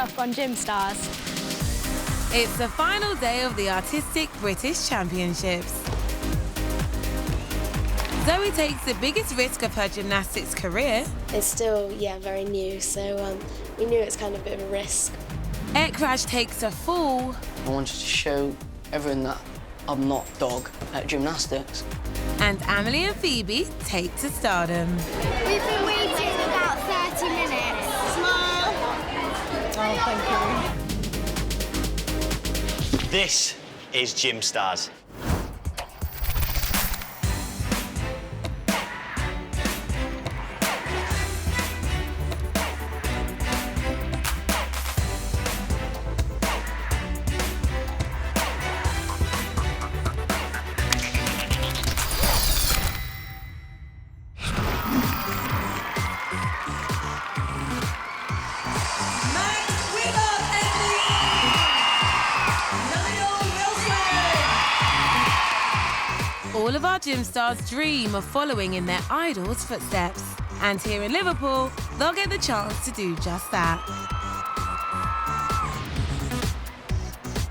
off on Gymstars. It's the final day of the Artistic British Championships. Zoe takes the biggest risk of her gymnastics career. It's still, very new, so we knew it's kind of a bit of a risk. Ekraj takes a fall. I wanted to show everyone that I'm not dog at gymnastics. And Amelie and Phoebe take to stardom. We've been waiting about 30 minutes. Smile. Oh, thank you. This is Gymstars. All of our gym stars dream of following in their idols' footsteps. And here in Liverpool, they'll get the chance to do just that.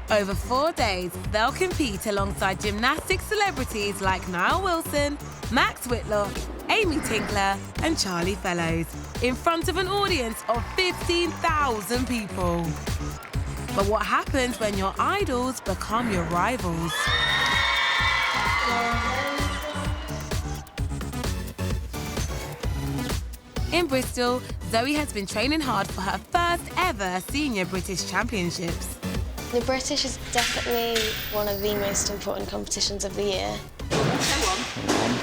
Over 4 days, they'll compete alongside gymnastics celebrities like Niall Wilson, Max Whitlock, Amy Tinkler and Charlie Fellows in front of an audience of 15,000 people. But what happens when your idols become your rivals? In Bristol, Zoe has been training hard for her first ever Senior British Championships. The British is definitely one of the most important competitions of the year. Go on.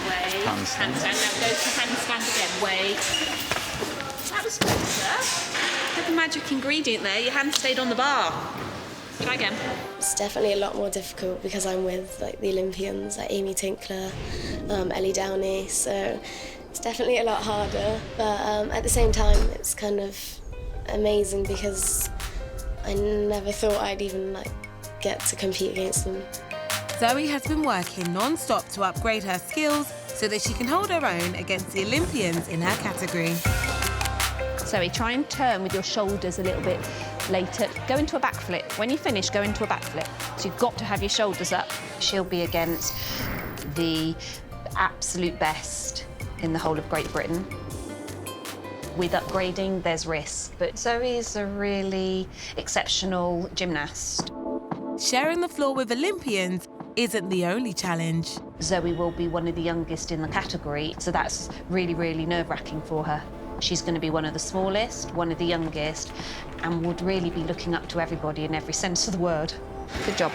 Wait. Handstand. Now go to handstand again. Wait. That was good, sir. Had the magic ingredient there. Your hand stayed on the bar. Try again. It's definitely a lot more difficult because I'm with the Olympians, like Amy Tinkler, Ellie Downey, so it's definitely a lot harder. But at the same time, it's kind of amazing because I never thought I'd even get to compete against them. Zoe has been working non-stop to upgrade her skills so that she can hold her own against the Olympians in her category. Zoe, try and turn with your shoulders a little bit later. Go into a back flip. When you finish, go into a back flip. So you've got to have your shoulders up. She'll be against the absolute best in the whole of Great Britain. With upgrading, there's risk, but Zoe's a really exceptional gymnast. Sharing the floor with Olympians isn't the only challenge. Zoe will be one of the youngest in the category, so that's really, really nerve-wracking for her. She's going to be one of the smallest, one of the youngest, and would really be looking up to everybody in every sense of the word. Good job.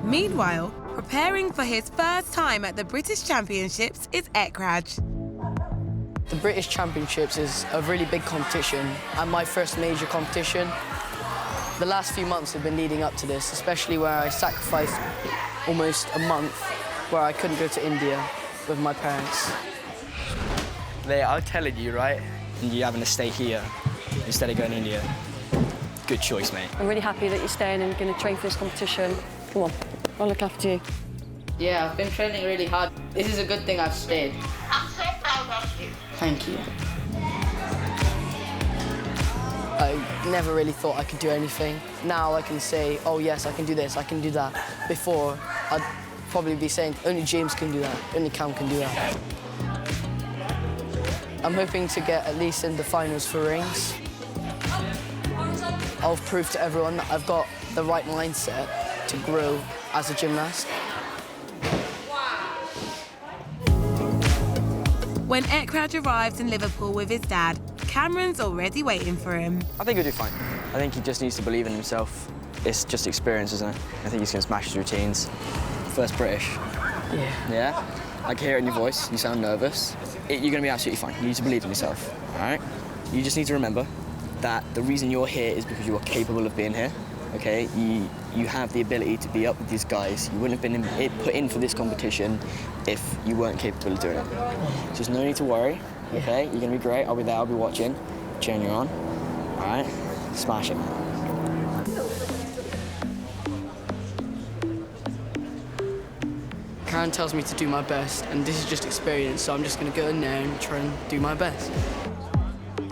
Meanwhile, preparing for his first time at the British Championships is Ekraj. The British Championships is a really big competition and my first major competition. The last few months have been leading up to this, especially where I sacrificed almost a month where I couldn't go to India with my parents. I'm telling you, right? You're having to stay here instead of going to India. Good choice, mate. I'm really happy that you're staying and going to train for this competition. Come on, I'll look after you. Yeah, I've been training really hard. This is a good thing I've stayed. I'm so proud of you. Thank you. I never really thought I could do anything. Now I can say, oh yes, I can do this, I can do that. Before, I'd probably be saying, only James can do that, only Cam can do that. I'm hoping to get at least in the finals for rings. I'll prove to everyone that I've got the right mindset to grow as a gymnast. When Ekraj arrives in Liverpool with his dad, Cameron's already waiting for him. I think he'll do fine. I think he just needs to believe in himself. It's just experience, isn't it? I think he's going to smash his routines. First British. Yeah. Yeah? I can hear it in your voice. You sound nervous. You're going to be absolutely fine. You need to believe in yourself, all right? You just need to remember that the reason you're here is because you are capable of being here, okay? You have the ability to be up with these guys. You wouldn't have been put in for this competition if you weren't capable of doing it. So there's no need to worry, okay? You're going to be great. I'll be there. I'll be watching, cheering you on, all right? Smash it. Karen tells me to do my best, and this is just experience, so I'm just going to go in there and try and do my best.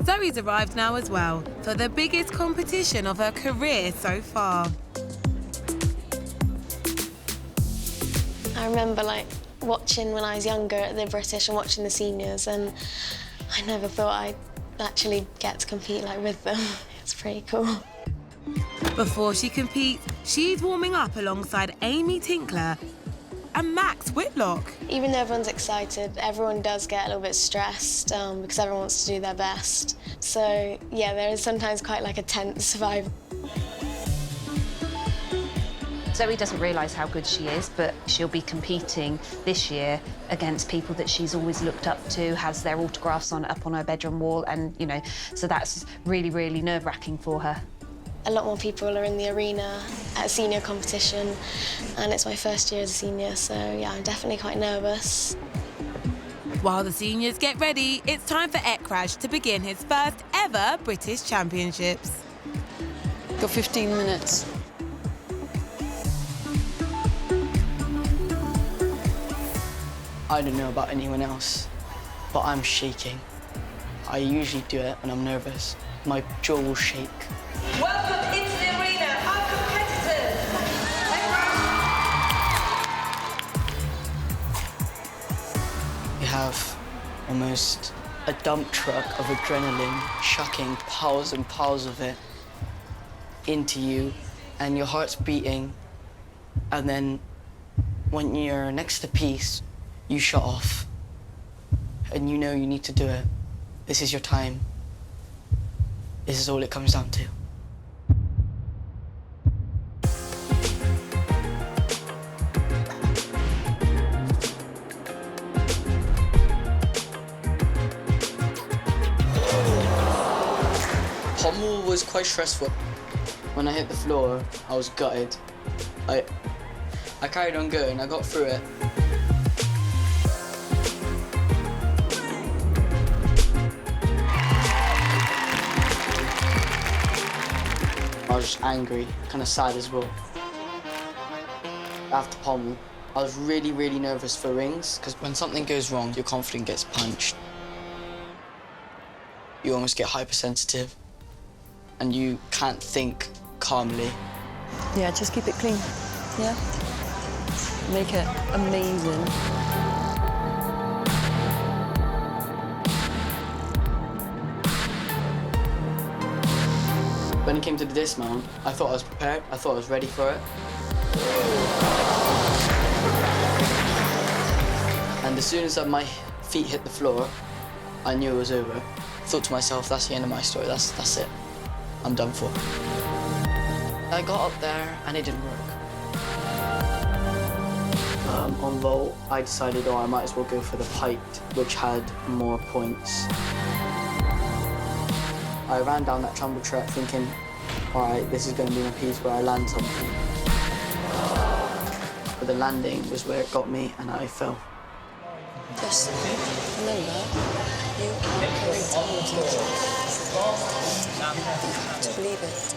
Zoe's arrived now as well for the biggest competition of her career so far. I remember watching when I was younger at the British and watching the seniors, and I never thought I'd actually get to compete with them. It's pretty cool. Before she competes, she's warming up alongside Amy Tinkler and Max Whitlock. Even though everyone's excited, everyone does get a little bit stressed because everyone wants to do their best. So yeah, there is sometimes quite a tense vibe. Zoe doesn't realise how good she is, but she'll be competing this year against people that she's always looked up to, has their autographs up on her bedroom wall, and, so that's really, really nerve-wracking for her. A lot more people are in the arena at a senior competition, and it's my first year as a senior, so yeah, I'm definitely quite nervous. While the seniors get ready, it's time for Ekraj to begin his first ever British Championships. Got 15 minutes. I don't know about anyone else, but I'm shaking. I usually do it when I'm nervous. My jaw will shake. Welcome into the arena, our competitors. You have almost a dump truck of adrenaline chucking piles and piles of it into you, and your heart's beating, and then when you're next to peace, you shut off, and you know you need to do it. This is your time. This is all it comes down to. Pommel was quite stressful. When I hit the floor, I was gutted. I carried on going, I got through it. I was just angry, kind of sad as well. After Pommel, I was really, really nervous for rings, because when something goes wrong, your confidence gets punched. You almost get hypersensitive, and you can't think calmly. Yeah, just keep it clean. Yeah? Make it amazing. When it came to the dismount, I thought I was prepared, I thought I was ready for it. And as soon as my feet hit the floor, I knew it was over. I thought to myself, that's the end of my story, that's it. I'm done for. I got up there and it didn't work. On vault, I decided, I might as well go for the piked, which had more points. I ran down that tumble track thinking, all right, this is going to be my piece where I land something. But the landing was where it got me, and I fell. Just remember, you are curated. You have to believe it.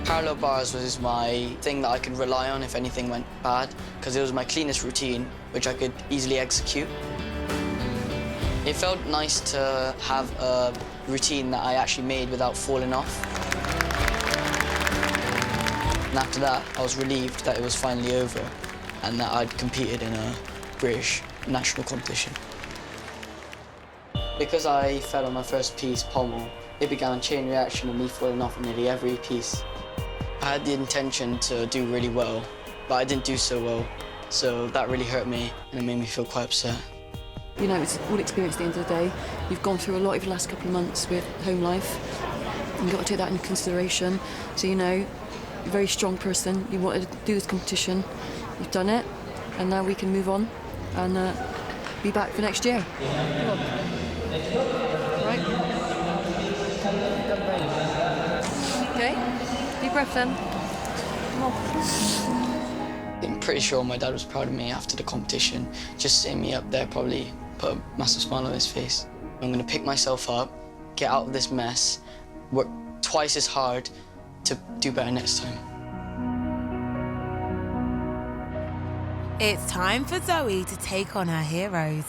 Parallel bars was my thing that I could rely on if anything went bad, because it was my cleanest routine, which I could easily execute. It felt nice to have a routine that I actually made without falling off. And after that, I was relieved that it was finally over and that I'd competed in a British national competition. Because I fell on my first piece, Pommel, it began a chain reaction of me falling off on nearly every piece. I had the intention to do really well, but I didn't do so well, so that really hurt me and it made me feel quite upset. You know, it's all experience at the end of the day. You've gone through a lot over the last couple of months with home life. You've got to take that into consideration. So, you know, you're a very strong person. You wanted to do this competition. You've done it, and now we can move on and be back for next year. Come on. Right? Okay, deep breath then. Come on. I'm pretty sure my dad was proud of me after the competition. Just seeing me up there probably put a massive smile on his face. I'm gonna pick myself up, get out of this mess, work twice as hard, to do better next time. It's time for Zoe to take on her heroes.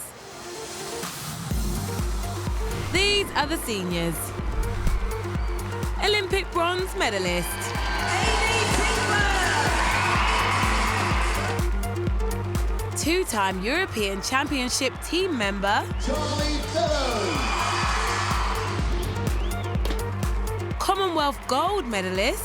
These are the seniors. Olympic bronze medalist two-time European Championship team member Commonwealth gold medalist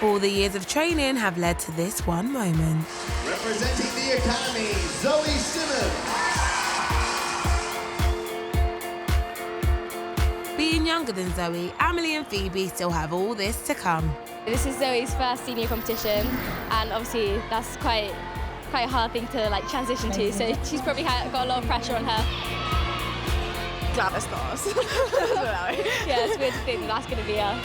All the years of training have led to this one moment. Representing the Academy, Zoe Simmons. Being younger than Zoe, Amelie and Phoebe still have all this to come. This is Zoe's first senior competition, and obviously that's quite a hard thing to like transition to. So she's probably got a lot of pressure on her. Glad it's not us. Yeah, it's weird to think that's going to be her.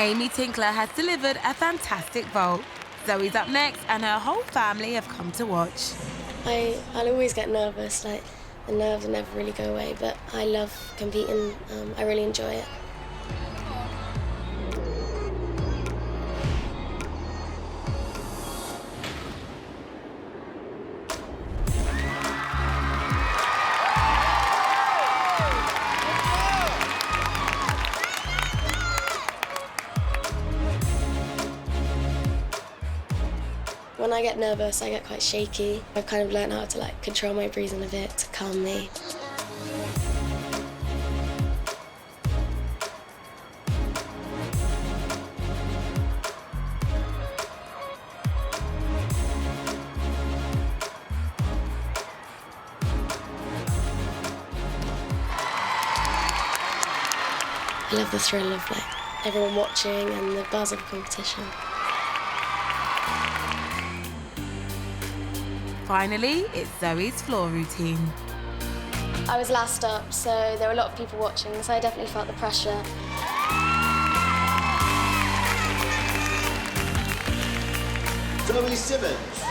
Amy Tinkler has delivered a fantastic vault. Zoe's up next and her whole family have come to watch. I'll always get nervous, like the nerves never really go away, but I love competing. I really enjoy it. When I get nervous, I get quite shaky. I've kind of learned how to like control my breathing a bit to calm me. I love the thrill of like everyone watching and the buzz of the competition. Finally, it's Zoe's floor routine. I was last up, so there were a lot of people watching, so I definitely felt the pressure. Zoe Simmons.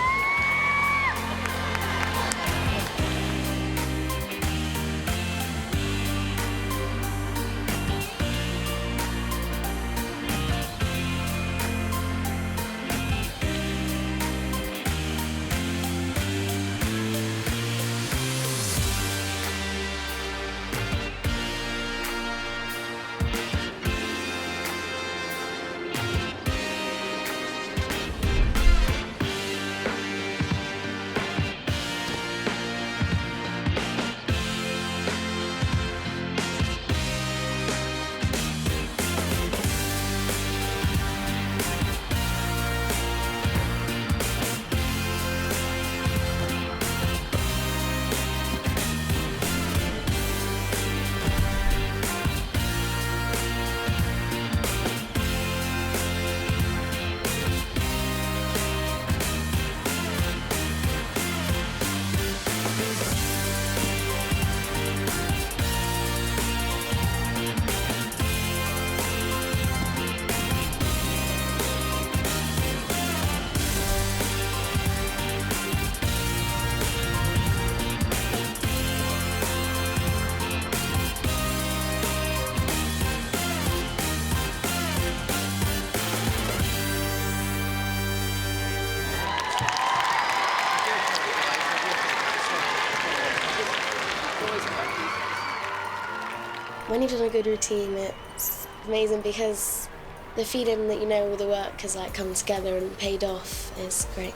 When you've done a good routine, it's amazing because the feeling that you know all the work has like come together and paid off is great.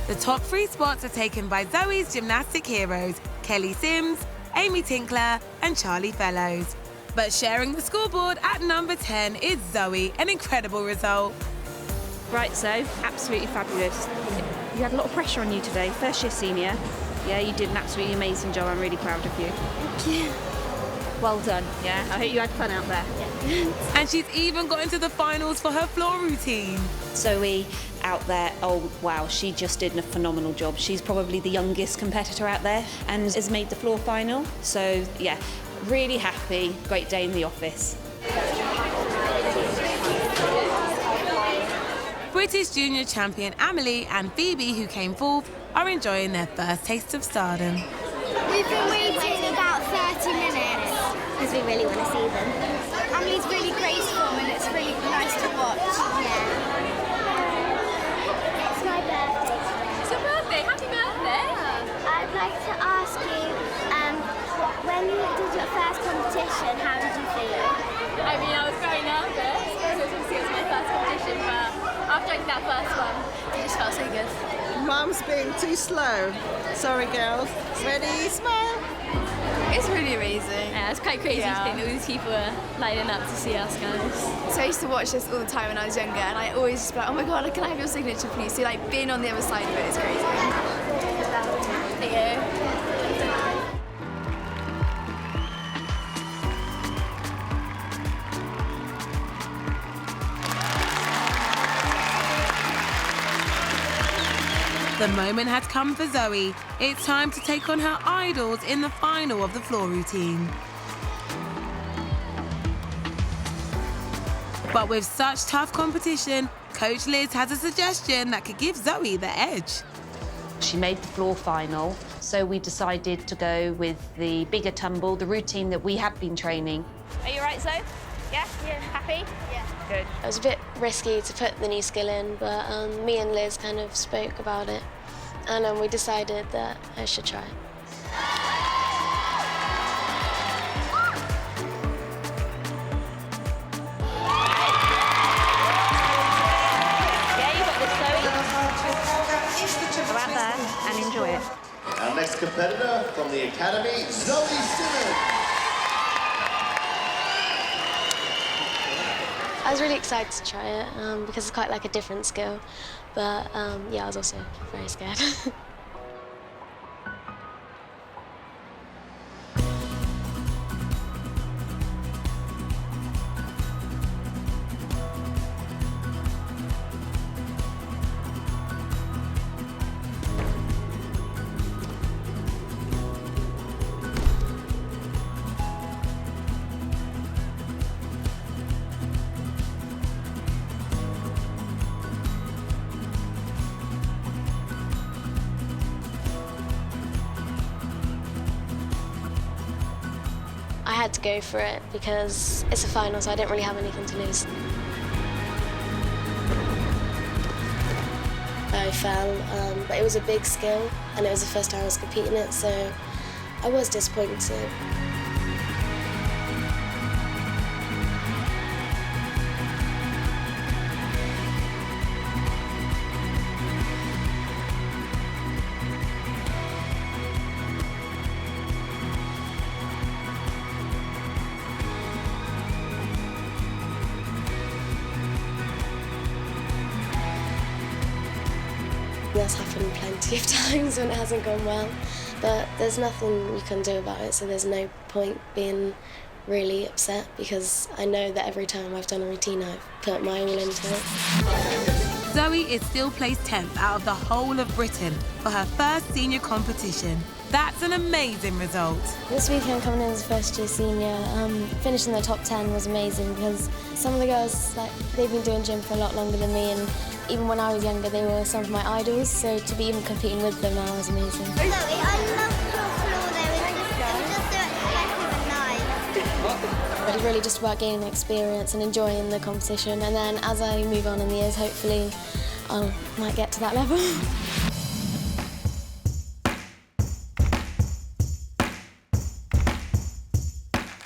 The top 3 spots are taken by Zoe's gymnastic heroes, Kelly Sims, Amy Tinkler and Charlie Fellows. But sharing the scoreboard at number 10 is Zoe, an incredible result. Right, Zoe, absolutely fabulous. You had a lot of pressure on you today, first year senior. Yeah, you did an absolutely amazing job. I'm really proud of you. Thank you. Well done, yeah. I hope you had fun out there. Yeah. confidence. And she's even got into the finals for her floor routine. Zoe out there, oh wow, she just did a phenomenal job. She's probably the youngest competitor out there and has made the floor final. So yeah, really happy, great day in the office. British junior champion Amelie and Phoebe, who came fourth, are enjoying their first taste of stardom. We've been waiting about 30 minutes. Because we really want to see them. Amelie's really graceful and it's really nice to watch. Yeah. It's my birthday. It's your birthday. Happy birthday. I'd like to ask you, when you did your first competition, how did you feel? I mean, I was very nervous because obviously it was my first competition, but after I did that first one, it just felt so good. Mum's being too slow. Sorry, girls. Ready? Smile. It's really amazing. Yeah, it's quite crazy to think that all these people are lining up to see us guys. So I used to watch this all the time when I was younger, and I always just be like, oh my god, can I have your signature please? So like being on the other side of it is crazy. Thank you. The moment has come for Zoe. It's time to take on her idols in the final of the floor routine. But with such tough competition, Coach Liz has a suggestion that could give Zoe the edge. She made the floor final, so we decided to go with the bigger tumble, the routine that we had been training. Are you right, Zoe? Yeah? Happy? Yeah. Good. It was a bit risky to put the new skill in, but me and Liz kind of spoke about it, and we decided that I should try it. Yeah, you got this, Zoe. Go out there and enjoy it. Our next competitor from the Academy, Zoe Simmons. I was really excited to try it because it's quite like a different skill, but yeah, I was also very scared. I had to go for it because it's a final, so I didn't really have anything to lose. I fell, but it was a big skill, and it was the first time I was competing it, so I was disappointed. That's happened plenty of times when it hasn't gone well, but there's nothing you can do about it, so there's no point being really upset because I know that every time I've done a routine I've put my all into it. Zoe is still placed 10th out of the whole of Britain for her first senior competition. That's an amazing result. This weekend coming in as a first-year senior, finishing the top 10 was amazing because some of the girls, they've been doing gym for a lot longer than me, and even when I was younger, they were some of my idols, so to be even competing with them now was amazing. Zoe, I love your floor there. It's just nice. But it's really just about gaining experience and enjoying the competition, and then as I move on in the years, hopefully I might get to that level.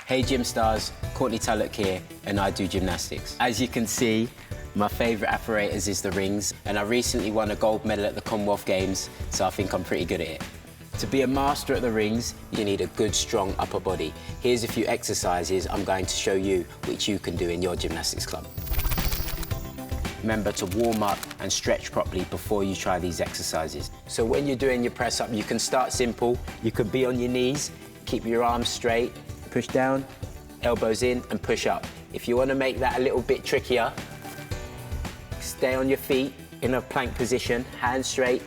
Hey Gym Stars, Courtney Tullock here, and I do gymnastics. As you can see, my favourite apparatus is the rings, and I recently won a gold medal at the Commonwealth Games, so I think I'm pretty good at it. To be a master at the rings, you need a good, strong upper body. Here's a few exercises I'm going to show you, which you can do in your gymnastics club. Remember to warm up and stretch properly before you try these exercises. So when you're doing your press up, you can start simple. You can be on your knees, keep your arms straight, push down, elbows in and push up. If you want to make that a little bit trickier, stay on your feet in a plank position, hands straight,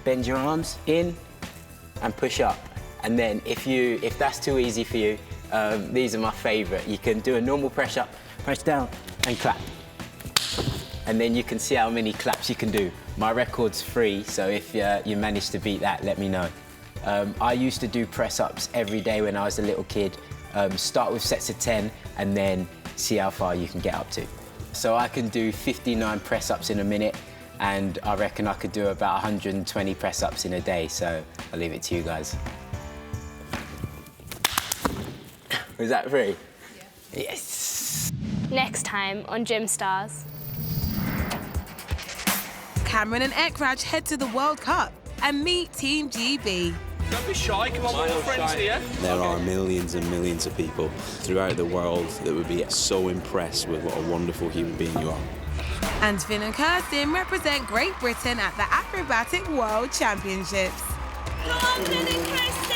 bend your arms in and push up. And then if that's too easy for you, these are my favourite. You can do a normal press up, press down and clap. And then you can see how many claps you can do. My record's 3, so if you manage to beat that, let me know. I used to do press-ups every day when I was a little kid. Start with sets of 10 and then see how far you can get up to. So I can do 59 press-ups in a minute, and I reckon I could do about 120 press-ups in a day, so I'll leave it to you guys. Was that 3? Yeah. Yes! Next time on Gym Stars. Cameron and Ekraj head to the World Cup and meet Team GB. Don't be shy, come on, we're all friends here. There are millions and millions of people throughout the world that would be so impressed with what a wonderful human being you are. And Finn and Kirsten represent Great Britain at the Acrobatic World Championships. Come on, Finn and Kirsten!